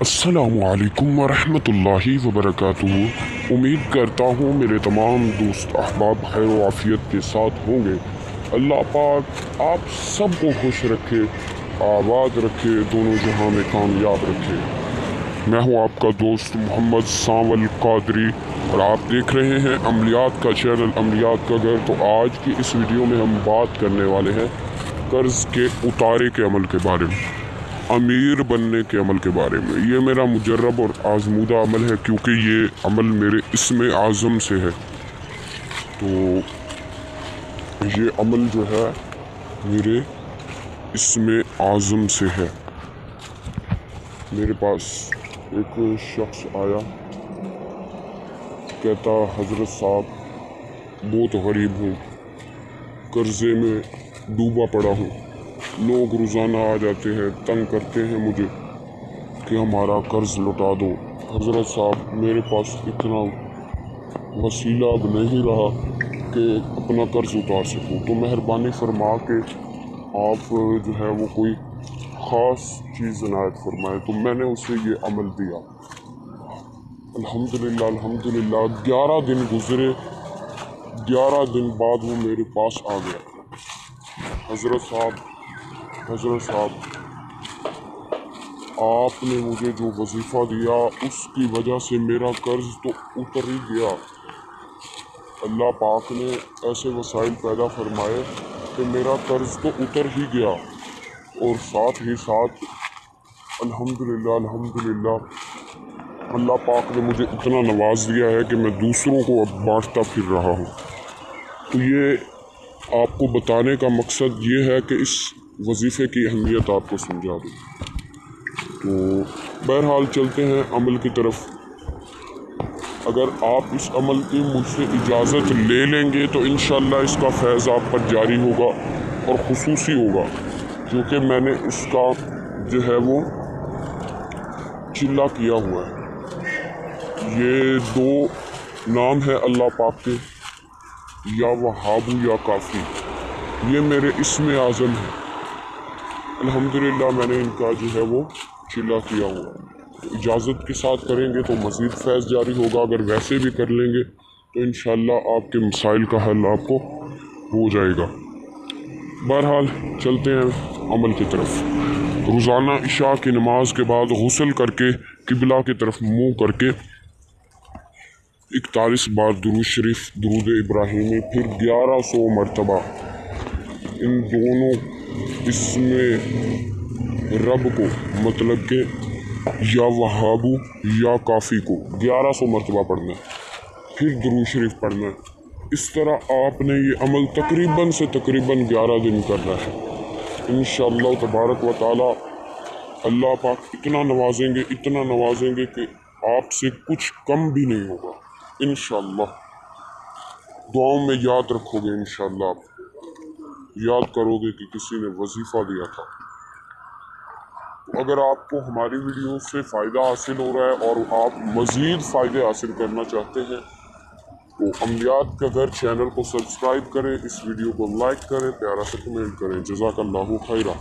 अस्सलामुअलैकुम वरहमतुल्लाहि वबरकातुहू। उम्मीद करता हूँ मेरे तमाम दोस्त अहबाब खैर व आफियत के साथ होंगे। अल्लाह पाक आप सबको खुश रखे, आबाद रखे, दोनों जहां में कामयाब रखे। मैं हूँ आपका दोस्त मोहम्मद सावल कादरी और आप देख रहे हैं अमलियात का चैनल अमलियात का घर। तो आज की इस वीडियो में हम बात करने वाले हैं कर्ज़ के उतारे के अमल के बारे में, अमीर बनने के अमल के बारे में। ये मेरा मुजर्रब और आजमूदा अमल है क्योंकि ये अमल मेरे इसमें आज़म से है। तो ये अमल जो है मेरे इसमें आज़म से है। मेरे पास एक शख्स आया, कहता हज़रत साहब बहुत गरीब हूँ, कर्ज़े में डूबा पड़ा हूँ, लोग रोज़ाना आ जाते हैं, तंग करते हैं मुझे कि हमारा कर्ज़ लौटा दो। हज़रत साहब मेरे पास इतना वसीला अब नहीं रहा कि अपना कर्ज़ उतार सकूं, तो मेहरबानी फरमा के आप जो है वो कोई ख़ास चीज़ इनायत फरमाए। तो मैंने उसे ये अमल दिया। अल्हम्दुलिल्लाह अल्हम्दुलिल्लाह 11 दिन गुज़रे, 11 दिन बाद वो मेरे पास आ गया। हज़रत साहब आपने मुझे जो वजीफ़ा दिया उसकी वजह से मेरा कर्ज़ तो उतर ही गया। अल्लाह पाक ने ऐसे वसाइल पैदा फरमाए कि मेरा कर्ज़ तो उतर ही गया और साथ ही साथ अल्हम्दुलिल्लाह अल्हम्दुलिल्लाह अल्लाह पाक ने मुझे इतना नवाज दिया है कि मैं दूसरों को अब बांटता फिर रहा हूँ। तो ये आपको बताने का मकसद ये है कि इस वजीफ़े की अहमियत आपको समझा दूँ। तो बहरहाल चलते हैं अमल की तरफ। अगर आप इस अमल की मुझसे इजाज़त ले लेंगे तो इंशाअल्लाह इसका फैज़ आप पर जारी होगा और खुसूसी होगा, क्योंकि मैंने इसका जो है वो चिल्ला किया हुआ है। ये दो नाम है अल्लाह पाक के, या वहाबू या काफ़ी, ये मेरे इसमें आज़म है। अल्हम्दुलिल्लाह मैंने इनका जो है वो चिल्ला किया हुआ है। इजाज़त के साथ करेंगे तो मज़ीद फैज़ जारी होगा, अगर वैसे भी कर लेंगे तो इंशाअल्लाह आपके मसाइल का हल आपको हो जाएगा। बहरहाल चलते हैं अमल की तरफ। रोज़ाना इशा की नमाज के बाद गुस्ल करके किबला की तरफ मुँह करके 41 बार दुरूद शरीफ दुरूद इब्राहिमी, फिर 1100 मरतबा इन दोनों इसमें रब को मतलब के या वहाबू या काफ़ी को 1100 मरतबा पढ़ना है, फिर दुरूद शरीफ पढ़ना है। इस तरह आपने ये अमल तकरीबन से तकरीबन 11 दिन करना है। इंशाअल्लाह तबारक व तआला अल्लाह पाक इतना नवाजेंगे कि आपसे कुछ कम भी नहीं होगा। इंशाअल्लाह दुआओं में याद रखोगे, इंशाअल्लाह आप याद करोगे कि किसी ने वजीफ़ा दिया था। अगर आपको हमारी वीडियो से फ़ायदा हासिल हो रहा है और आप मज़ीद फ़ायदे हासिल करना चाहते हैं तो अमलियात का घर चैनल को सब्सक्राइब करें, इस वीडियो को लाइक करें, प्यारा सा कमेंट करें। जज़ाकल्लाहु खैरा।